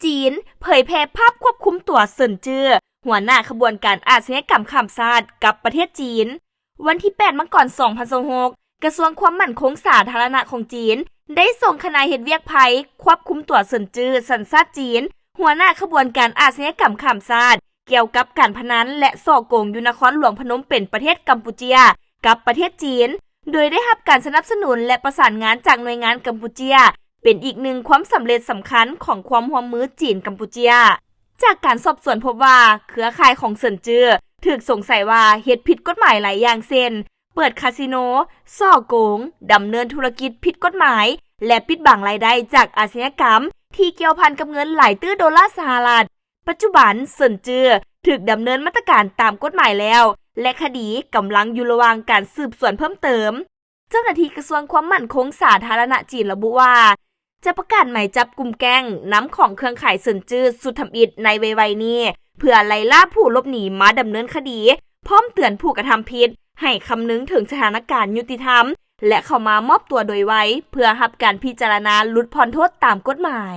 จีนเผยแพร่ภาพควบคุมตัวเซินจื้อหัวหน้าขบวนการอาชญากรรมข้ามชาติกับประเทศจีนวันที่8 มกราคม 2026กระทรวงความมั่นคงสาธารณะของจีนได้ส่งคณะเฮ็ดเวียกภัยควบคุมตัวเซินจื้อสัญชาติจีนหัวหน้าขบวนการอาชญากรรมข้ามชาติเกี่ยวกับการพนันและส่อโกงอยู่นครหลวงพนมเปญประเทศกัมพูชากับประเทศจีนโดยได้รับการสนับสนุนและประสานงานจากหน่วยงานกัมพูชาเป็นอีกหนึ่งความสำเร็จสำคัญของความร่วมมือจีนกัมพูชาจากการสอบสวนพบว่าเครือข่ายของเซินจื้อถูกสงสัยว่าเฮ็ดผิดกฎหมายหลายอย่างเช่นเปิดคาสิโนส่อโกงดำเนินธุรกิจผิดกฎหมายและปิดบังรายได้จากอาชญากรรมที่เกี่ยวพันกับเงินหลายตื้อดอลลาร์สหรัฐปัจจุบันเซินจื้อถูกดำเนินมาตรการตามกฎหมายแล้วและคดีกำลังอยู่ระหว่างการสืบสวนเพิ่มเติมเจ้าหน้าที่กระทรวงความมั่นคงสาธารณะจีนระบุว่าจะประกาศหมายจับกลุ่มแก๊งน้ำของเครือข่ายเซินจื้อสุดทำอิฐในไวๆนี้เพื่อไล่ล่าผู้หลบหนีมาดำเนินคดีพร้อมเตือนผู้กระทำผิดให้คำนึงถึงสถานการณ์ยุติธรรมและเข้ามามอบตัวโดยไวเพื่อรับการพิจารณาลดผ่อนโทษตามกฎหมาย